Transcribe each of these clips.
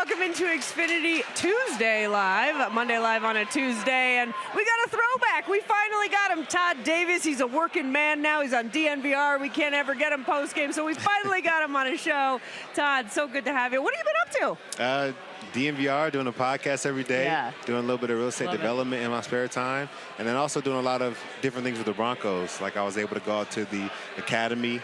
welcome into Xfinity Tuesday Live, Monday Live on a Tuesday, and we got a throwback. We finally got him, Todd Davis. He's a working man now. He's on DNVR. We can't ever get him post-game, so we finally got him on a show. Todd, so good to have you. What have you been up to? DNVR, doing a podcast every day, doing a little bit of real estate development in my spare time, and then also doing a lot of different things with the Broncos. Like I was able to go out to the academy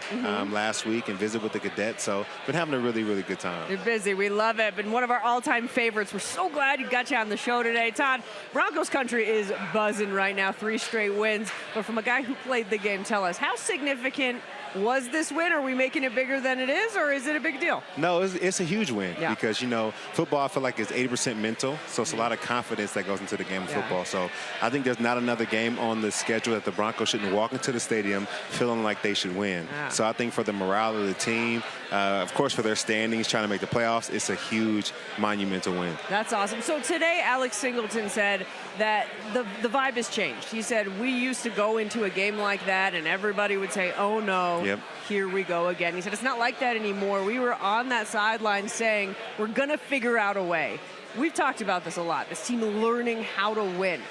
last week and visit with the cadets, so been having a really, really good time. You're busy. We love it. Been one of our all-time favorites. We're so glad you got you on the show today. Todd, Broncos country is buzzing right now, 3 straight wins. But from a guy who played the game, tell us, how significant was this win? Are we making it bigger than it is, or is it a big deal? No, it's a huge win because, you know, football, I feel like is 80% mental, so it's a lot of confidence that goes into the game of football. So I think there's not another game on the schedule that the Broncos shouldn't walk into the stadium feeling like they should win. So I think for the morale of the team, of course for their standings, trying to make the playoffs, it's a huge, monumental win. That's awesome. So today, Alex Singleton said that the vibe has changed. He said, we used to go into a game like that and everybody would say, oh no, here we go again. He said, it's not like that anymore. We were on that sideline saying, we're going to figure out a way. We've talked about this a lot, this team learning how to win.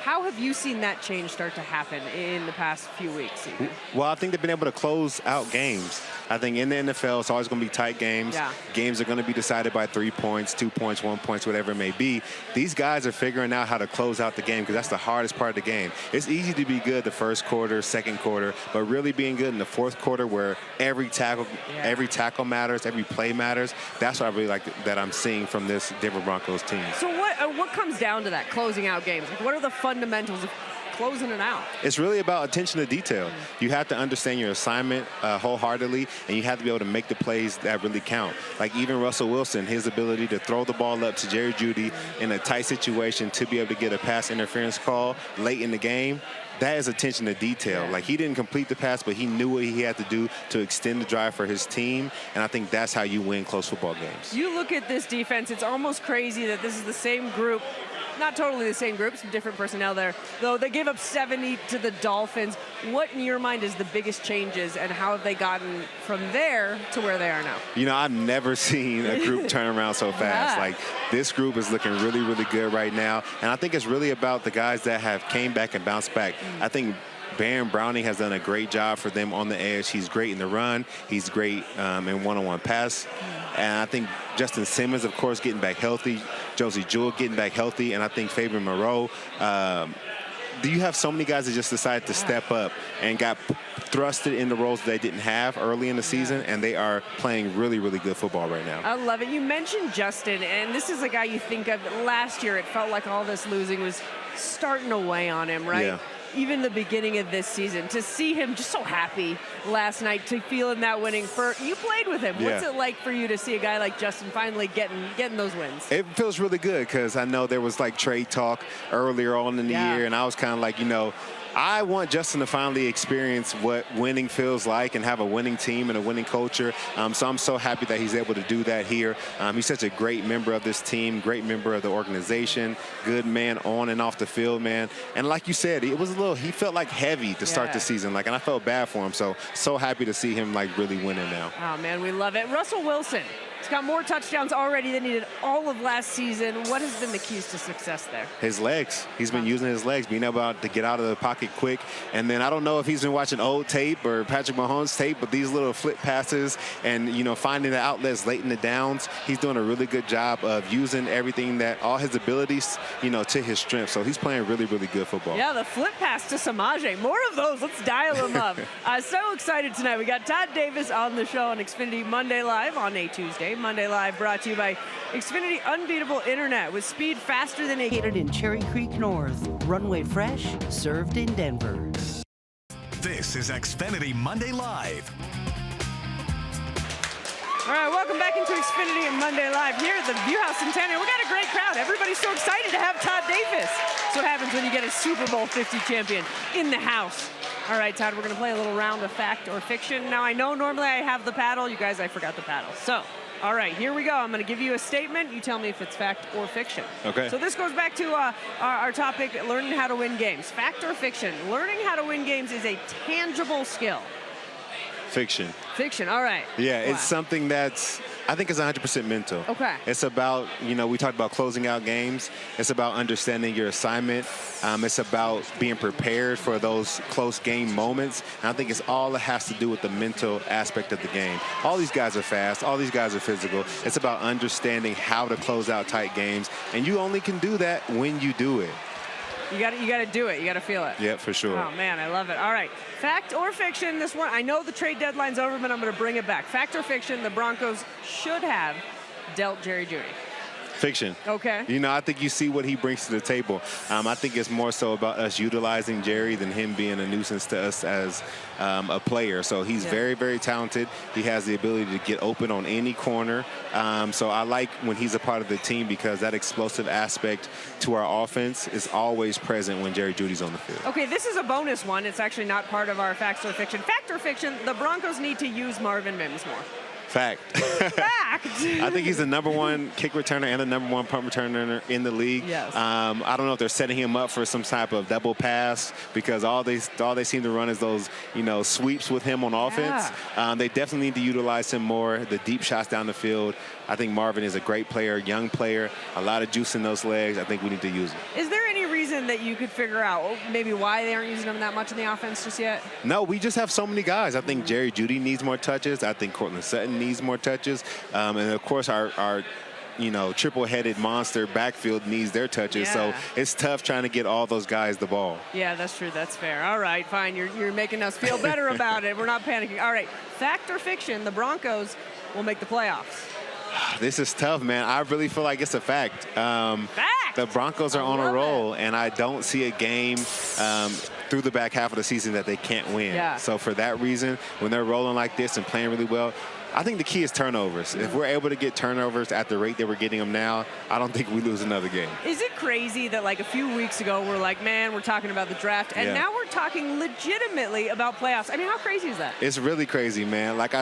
How have you seen that change start to happen in the past few weeks? Even? Well, I think they've been able to close out games. I think in the NFL, it's always going to be tight games. Games are going to be decided by 3 points, 2 points, 1 point, whatever it may be. These guys are figuring out how to close out the game because that's the hardest part of the game. It's easy to be good the first quarter, second quarter, but really being good in the fourth quarter where every tackle matters, every play matters. That's what I really like that I'm seeing from this Denver Broncos team. So what comes down to that, closing out games? Like, what are the fundamentals of closing it out? It's really about attention to detail. You have to understand your assignment wholeheartedly, and you have to be able to make the plays that really count. Like even Russell Wilson, his ability to throw the ball up to Jerry Jeudy in a tight situation to be able to get a pass interference call late in the game, that is attention to detail. Like he didn't complete the pass, but he knew what he had to do to extend the drive for his team, and I think that's how you win close football games. You look at this defense, it's almost crazy that this is the same group. Not totally the same group, some different personnel there, though they gave up 70 to the Dolphins. What, in your mind, is the biggest changes, and how have they gotten from there to where they are now? You know, I've never seen a group turn around so fast. Like, this group is looking really, really good right now, and I think it's really about the guys that have came back and bounced back. I think Baron Browning has done a great job for them on the edge. He's great in the run. He's great in one-on-one pass. And I think Justin Simmons, of course, getting back healthy. Josie Jewell getting back healthy. And I think Fabian Moreau. Do you have so many guys that just decided to step up and got thrusted into roles they didn't have early in the season, and they are playing really, really good football right now. I love it. You mentioned Justin, and this is a guy you think of. Last year, it felt like all this losing was starting to weigh on him, right? Yeah. Even the beginning of this season, to see him just so happy last night, to feel in that winning you played with him. What's it like for you to see a guy like Justin finally getting those wins? It feels really good because I know there was like trade talk earlier on in the year, and I was kind of like, you know, I want Justin to finally experience what winning feels like and have a winning team and a winning culture. So I'm so happy that he's able to do that here. He's such a great member of this team, great member of the organization, good man on and off the field, man. And like you said, it was he felt like heavy to start the season, and I felt bad for him. So happy to see him like really winning now. Oh man, we love it. Russell Wilson. He's got more touchdowns already than he did all of last season. What has been the keys to success there? His legs. He's been using his legs, being able to get out of the pocket quick. And then I don't know if he's been watching old tape or Patrick Mahomes tape, but these little flip passes and, you know, finding the outlets late in the downs, he's doing a really good job of using everything all his abilities, you know, to his strength. So he's playing really, really good football. Yeah, the flip pass to Samaje. More of those. Let's dial them up. So excited tonight. We got Todd Davis on the show on Xfinity Monday Live on a Tuesday. Monday Live brought to you by Xfinity Unbeatable Internet with speed faster than located in Cherry Creek North. Runway fresh, served in Denver. This is Xfinity Monday Live. All right, welcome back into Xfinity and Monday Live here at the Viewhouse in Tampa. We got a great crowd. Everybody's so excited to have Todd Davis. That's what happens when you get a Super Bowl 50 champion in the house. All right, Todd, we're going to play a little round of fact or fiction. Now, I know normally I have the paddle. You guys, I forgot the paddle. So, all right, here we go. I'm going to give you a statement. You tell me if it's fact or fiction. Okay. So this goes back to our topic, learning how to win games. Fact or fiction? Learning how to win games is a tangible skill. Fiction. Fiction, all right. Yeah, it's something that's I think it's 100% mental. Okay. It's about, we talked about closing out games. It's about understanding your assignment. It's about being prepared for those close game moments. And I think it's all it has to do with the mental aspect of the game. All these guys are fast. All these guys are physical. It's about understanding how to close out tight games. And you only can do that when you do it. You got to do it. You got to feel it. Yeah, for sure. Oh, man, I love it. All right. Fact or fiction, this one. I know the trade deadline's over, but I'm going to bring it back. Fact or fiction, the Broncos should have dealt Jerry Jeudy. Fiction. Okay. I think you see what he brings to the table. I think it's more so about us utilizing Jerry than him being a nuisance to us as a player. So he's very, very talented. He has the ability to get open on any corner. So I like when he's a part of the team because that explosive aspect to our offense is always present when Jerry Jeudy's on the field. Okay, this is a bonus one. It's actually not part of our facts or fiction. Fact or fiction, the Broncos need to use Marvin Mims more. Fact. Fact. I think he's the #1 kick returner and the #1 punt returner in the league. Yes. I don't know if they're setting him up for some type of double pass because all they seem to run is those sweeps with him on offense. They definitely need to utilize him more. The deep shots down the field. I think Marvin is a great player, young player, a lot of juice in those legs. I think we need to use him. Is there any reason that you could figure out maybe why they aren't using him that much in the offense just yet? No, we just have so many guys. I think Jerry Jeudy needs more touches. I think Courtland Sutton needs more touches. And, of course, our triple-headed monster backfield needs their touches. So it's tough trying to get all those guys the ball. Yeah, that's true. That's fair. All right, fine. You're making us feel better about it. We're not panicking. All right, fact or fiction, the Broncos will make the playoffs. This is tough, man. I really feel like it's a fact. Fact! The Broncos are on a roll, and I don't see a game through the back half of the season that they can't win. Yeah. So for that reason, when they're rolling like this and playing really well, I think the key is turnovers. If we're able to get turnovers at the rate that we're getting them now, I don't think we lose another game. Is it crazy that like a few weeks ago we're like, man, we're talking about the draft, and now we're talking legitimately about playoffs? I mean, how crazy is that? It's really crazy, man. Like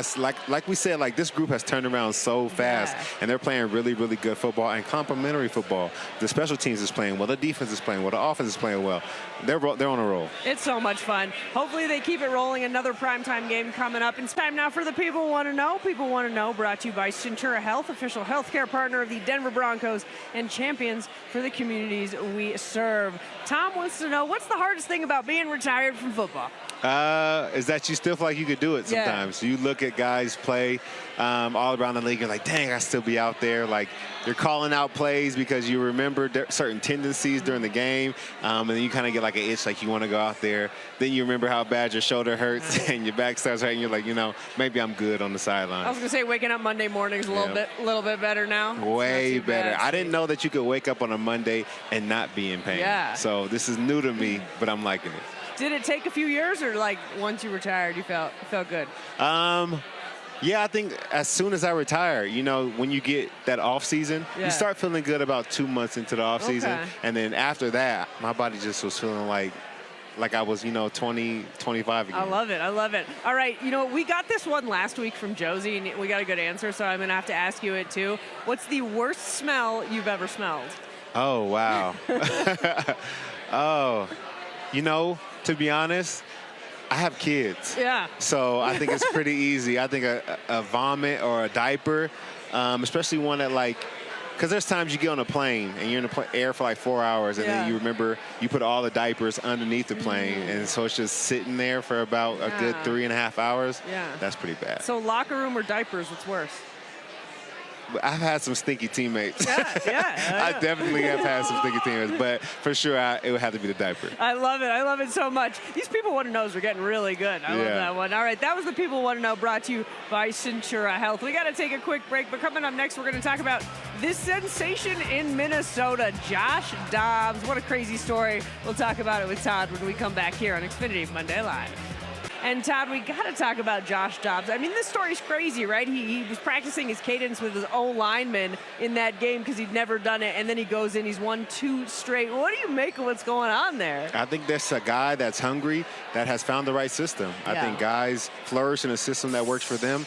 we said, like this group has turned around so fast, and they're playing really, really good football and complimentary football. The special teams is playing well, the defense is playing well, the offense is playing well. They're on a roll. It's so much fun. Hopefully they keep it rolling. Another primetime game coming up. It's time now for the People Want to Know. People Want to Know, brought to you by Centura Health, official healthcare partner of the Denver Broncos and champions for the communities we serve. Tom wants to know, what's the hardest thing about being retired from football? Is that you still feel like you could do it sometimes. You look at guys play all around the league, you're like, dang, I still be out there. Like, you're calling out plays because you remember certain tendencies during the game, and then you kind of get like an itch, like you want to go out there. Then you remember how bad your shoulder hurts and your back starts hurting. You're like, maybe I'm good on the sideline. I was going to say waking up Monday mornings a little bit better now. Way better. I didn't know that you could wake up on a Monday and not be in pain. Yeah. So this is new to me, but I'm liking it. Did it take a few years, or like once you retired, you felt good? Yeah, I think as soon as I retire, when you get that off season, you start feeling good about 2 months into the off season, and then after that, my body just was feeling like I was, 20, 25 again. I love it. All right, we got this one last week from Josie, and we got a good answer, so I'm going to have to ask you it too. What's the worst smell you've ever smelled? Oh, wow. To be honest, I have kids. Yeah. So I think it's pretty easy. I think a vomit or a diaper, especially one that because there's times you get on a plane and you're in the air for 4 hours, and then you remember you put all the diapers underneath the plane, and so it's just sitting there for about a good 3.5 hours. Yeah. That's pretty bad. So locker room or diapers, what's worse? I've had some stinky teammates. Yeah. I definitely have had some stinky teammates, but for sure it would have to be the diaper. I love it so much. These People Want to Knows are getting really good. I love that one. All right, that was the People Want to Know, brought to you by Centura Health. We got to take a quick break, but coming up next, we're going to talk about this sensation in Minnesota, Josh Dobbs. What a crazy story. We'll talk about it with Todd when we come back here on Xfinity Monday Live. And Todd, we got to talk about Josh Dobbs. I mean, this story's crazy, right? He was practicing his cadence with his own lineman in that game because he'd never done it, and then he goes in, he's won 2 straight. What do you make of what's going on there? I think that's a guy that's hungry, that has found the right system. I think guys flourish in a system that works for them.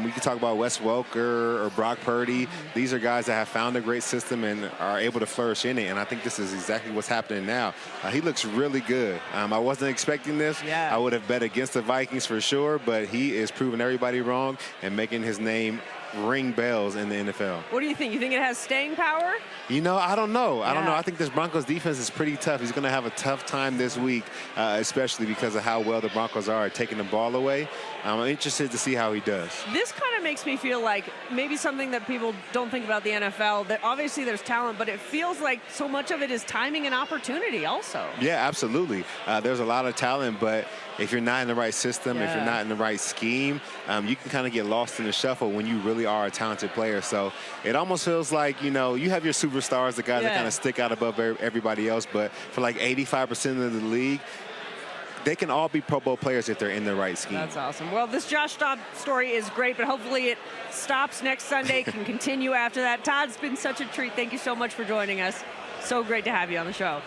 We can talk about Wes Welker or Brock Purdy. These are guys that have found a great system and are able to flourish in it, and I think this is exactly what's happening now. He looks really good. I wasn't expecting this. Yeah. I would have bet against the Vikings for sure, but he is proving everybody wrong and making his name ring bells in the NFL. What do you think? You think it has staying power? You know, I don't know. I don't Yeah. know. I think this Broncos defense is pretty tough. He's going to have a tough time this week, especially because of how well the Broncos are at taking the ball away. I'm interested to see how he does. This kind of makes me feel like maybe something that people don't think about the NFL, that obviously there's talent, but it feels like so much of it is timing and opportunity also. Yeah, absolutely. There's a lot of talent, but if you're not in the right system, if you're not in the right scheme, you can kind of get lost in the shuffle when you really are a talented player. So it almost feels like, you know, you have your superstars, the guys that kind of stick out above everybody else, but for like 85% of the league, they can all be Pro Bowl players if they're in the right scheme. That's awesome. Well, this Josh Dobbs story is great, but hopefully it stops next Sunday, can continue after that. Todd, it's been such a treat. Thank you so much for joining us. So great to have you on the show.